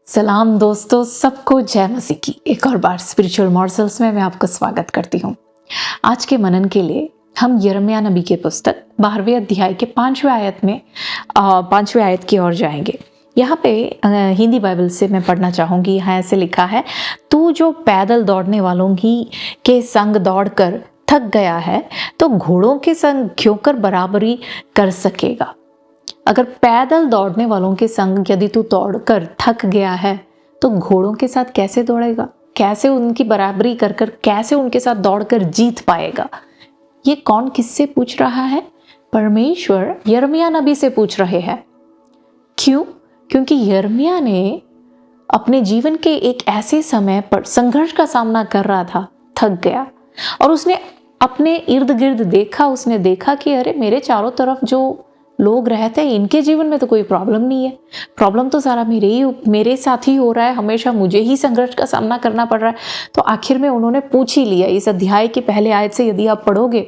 सलाम दोस्तों, सबको जय मसीह की। एक और बार स्पिरिचुअल मॉर्सल्स में मैं आपका स्वागत करती हूँ। आज के मनन के लिए हम यिर्मयाह नबी की पुस्तक 12वें अध्याय के 5वें आयत की ओर जाएंगे। यहाँ पे हिंदी बाइबल से मैं पढ़ना चाहूँगी। यहाँ ऐसे लिखा है, तू जो पैदल दौड़ने वालों के संग दौड़कर थक गया है, तो घोड़ों के संग क्योंकर बराबरी कर सकेगा। अगर पैदल दौड़ने वालों के संग यदि तू दौड़कर थक गया है, तो घोड़ों के साथ कैसे दौड़ेगा? कैसे उनकी बराबरी कर कैसे उनके साथ दौड़कर जीत पाएगा? ये कौन किससे पूछ रहा है? परमेश्वर यिर्मयाह नबी से पूछ रहे हैं। क्यों? क्योंकि यिर्मयाह ने अपने जीवन के एक ऐसे समय पर संघर्ष का सामना कर रहा था, थक गया, और उसने अपने इर्द गिर्द देखा। उसने देखा कि अरे, मेरे चारों तरफ जो लोग रहते हैं, इनके जीवन में तो कोई प्रॉब्लम नहीं है। प्रॉब्लम तो सारा मेरे साथ ही हो रहा है, हमेशा मुझे ही संघर्ष का सामना करना पड़ रहा है। तो आखिर में उन्होंने पूछ ही लिया। इस अध्याय के पहले आयत से यदि आप पढ़ोगे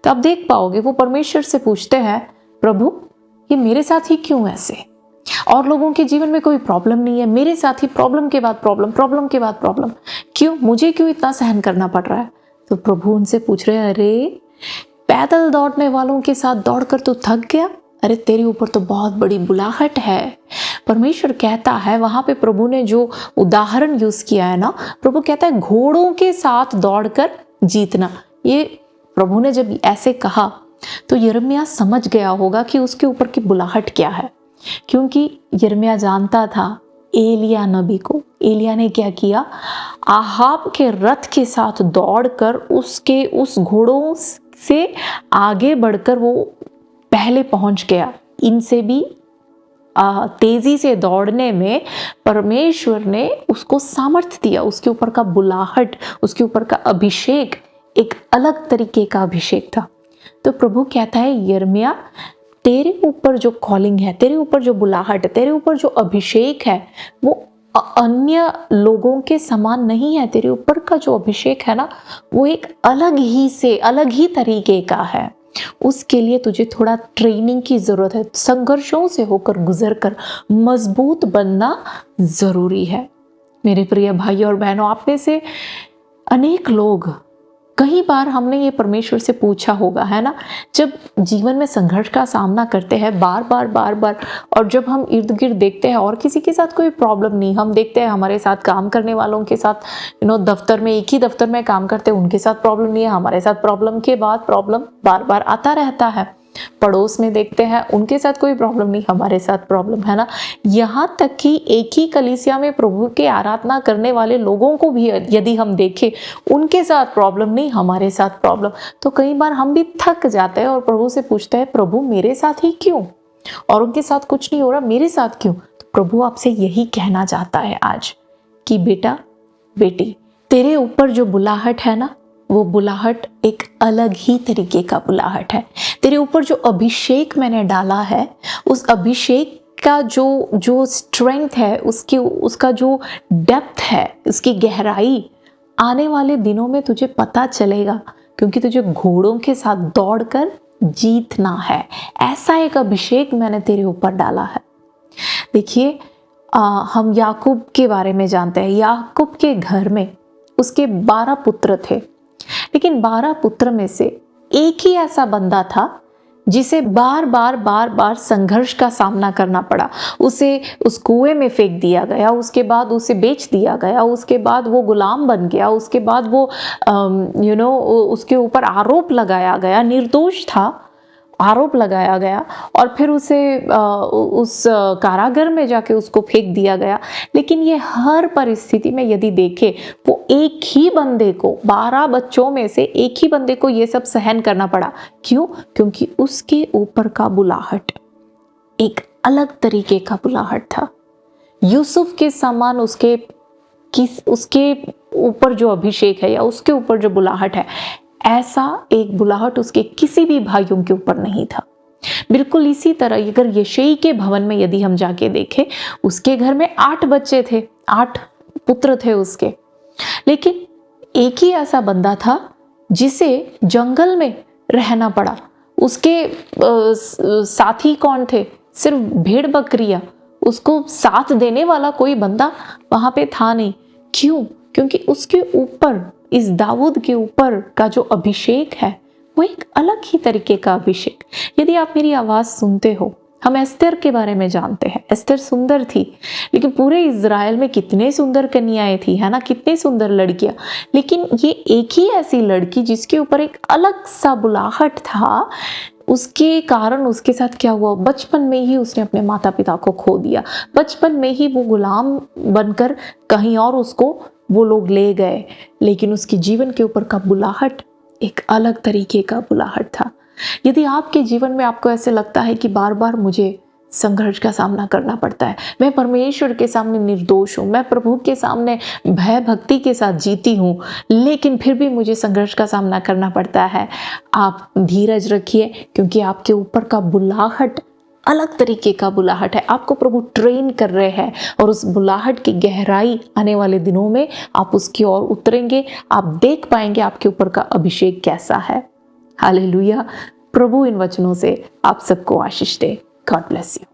तो आप देख पाओगे, वो परमेश्वर से पूछते हैं, प्रभु ये मेरे साथ ही क्यों ऐसे? और लोगों के जीवन में कोई प्रॉब्लम नहीं है, मेरे साथ ही प्रॉब्लम के बाद प्रॉब्लम, प्रॉब्लम के बाद प्रॉब्लम, क्यों? मुझे क्यों इतना सहन करना पड़ रहा है? तो प्रभु उनसे पूछ रहे हैं, अरे, पैदल दौड़ने वालों के साथ दौड़कर तू थक गया? अरे, तेरे ऊपर तो बहुत बड़ी बुलाहट है। परमेश्वर कहता है, वहां पे प्रभु ने जो उदाहरण यूज किया है ना, प्रभु कहता है घोड़ों के साथ दौड़कर जीतना। ये प्रभु ने जब ऐसे कहा तो यिर्मयाह समझ गया होगा कि उसके ऊपर की बुलाहट क्या है, क्योंकि यिर्मयाह जानता था एलिय्याह नबी को। एलिय्याह ने क्या किया? आहाब के रथ के साथ दौड़कर उसके उस घोड़ों से आगे बढ़कर वो पहले पहुंच गया। इनसे भी तेजी से दौड़ने में परमेश्वर ने उसको सामर्थ्य दिया। उसके ऊपर का बुलाहट, उसके ऊपर का अभिषेक एक अलग तरीके का अभिषेक था। तो प्रभु कहता है, यिर्मयाह, तेरे ऊपर जो कॉलिंग है, तेरे ऊपर जो बुलाहट है, तेरे ऊपर जो अभिषेक है, वो अन्य लोगों के समान नहीं है। तेरे ऊपर का जो अभिषेक है ना, वो एक अलग ही तरीके का है। उसके लिए तुझे थोड़ा ट्रेनिंग की जरूरत है। संघर्षों से होकर गुजरकर मजबूत बनना जरूरी है। मेरे प्रिय भाई और बहनों, आप में से अनेक लोग, कई बार हमने ये परमेश्वर से पूछा होगा, है ना, जब जीवन में संघर्ष का सामना करते हैं बार बार, और जब हम इर्द गिर्द देखते हैं और किसी के साथ कोई प्रॉब्लम नहीं, हम देखते हैं हमारे साथ काम करने वालों के साथ, दफ्तर में, एक ही दफ्तर में काम करते हैं, उनके साथ प्रॉब्लम नहीं है, हमारे साथ प्रॉब्लम के बाद प्रॉब्लम बार बार आता रहता है। पड़ोस में देखते हैं, उनके साथ कोई प्रॉब्लम नहीं, हमारे साथ प्रॉब्लम, है ना। यहाँ तक कि एक ही कलीसिया में प्रभु के आराधना करने वाले लोगों को भी यदि हम देखें, उनके साथ प्रॉब्लम नहीं, हमारे साथ प्रॉब्लम। तो कई बार हम भी थक जाते हैं और प्रभु से पूछते हैं, प्रभु मेरे साथ ही क्यों? और उनके साथ कुछ नहीं हो रहा, मेरे साथ क्यों? तो प्रभु आपसे यही कहना चाहता है आज कि बेटा, बेटी, तेरे ऊपर जो बुलाहट है ना, वो बुलाहट एक अलग ही तरीके का बुलाहट है। तेरे ऊपर जो अभिषेक मैंने डाला है, उस अभिषेक का जो स्ट्रेंथ है, उसका जो डेप्थ है, उसकी गहराई, आने वाले दिनों में तुझे पता चलेगा, क्योंकि तुझे घोड़ों के साथ दौड़कर जीतना है। ऐसा एक अभिषेक मैंने तेरे ऊपर डाला है। देखिए, हम याकूब के बारे में जानते हैं। याकूब के घर में उसके 12 पुत्र थे, लेकिन 12 पुत्र में से एक ही ऐसा बंदा था जिसे बार बार संघर्ष का सामना करना पड़ा। उसे उस कुएं में फेंक दिया गया, उसके बाद उसे बेच दिया गया, उसके बाद वो गुलाम बन गया, उसके बाद वो उसके ऊपर आरोप लगाया गया, निर्दोष था, आरोप लगाया गया, और फिर उसे उस कारागार में जाके उसको फेंक दिया गया। लेकिन ये हर परिस्थिति में यदि देखे, वो एक ही बंदे को, 12 बच्चों में से एक ही बंदे को ये सब सहन करना पड़ा। क्यों? क्योंकि उसके ऊपर का बुलाहट एक अलग तरीके का बुलाहट था। यूसुफ के समान उसके ऊपर जो अभिषेक है, या उसके ऊपर जो बुलाहट है, ऐसा एक बुलाहट उसके किसी भी भाइयों के ऊपर नहीं था। बिल्कुल इसी तरह अगर यिशै के भवन में यदि हम जाके देखें, उसके घर में 8 बच्चे थे, 8 पुत्र थे उसके, लेकिन एक ही ऐसा बंदा था जिसे जंगल में रहना पड़ा। उसके साथी कौन थे? सिर्फ भेड़ बकरियां। उसको साथ देने वाला कोई बंदा वहां पे था नहीं। क्यों? क्योंकि उसके ऊपर, इस दाऊद के ऊपर का जो अभिषेक है वो एक अलग ही तरीके का अभिषेक। यदि आप मेरी आवाज सुनते हो, हम एस्तर के बारे में जानते हैं। एस्तर सुंदर थी, लेकिन पूरे इज़राइल में कितने सुंदर कन्याएं थी, है ना, कितने सुंदर लड़कियां। लेकिन ये एक ही ऐसी लड़की जिसके ऊपर एक अलग सा बुलाहट था, उसके कारण उसके साथ क्या हुआ? बचपन में ही उसने अपने माता पिता को खो दिया। बचपन में ही वो गुलाम बनकर कहीं और उसको वो लोग ले गए। लेकिन उसके जीवन के ऊपर का बुलाहट एक अलग तरीके का बुलाहट था। यदि आपके जीवन में आपको ऐसे लगता है कि बार बार मुझे संघर्ष का सामना करना पड़ता है, मैं परमेश्वर के सामने निर्दोष हूँ, मैं प्रभु के सामने भय भक्ति के साथ जीती हूँ, लेकिन फिर भी मुझे संघर्ष का सामना करना पड़ता है, आप धीरज रखिए, क्योंकि आपके ऊपर का बुलाहट अलग तरीके का बुलाहट है। आपको प्रभु ट्रेन कर रहे हैं और उस बुलाहट की गहराई आने वाले दिनों में आप उसकी ओर उतरेंगे। आप देख पाएंगे आपके ऊपर का अभिषेक कैसा है। हालेलुया। प्रभु इन वचनों से आप सबको आशीष दे। God bless you.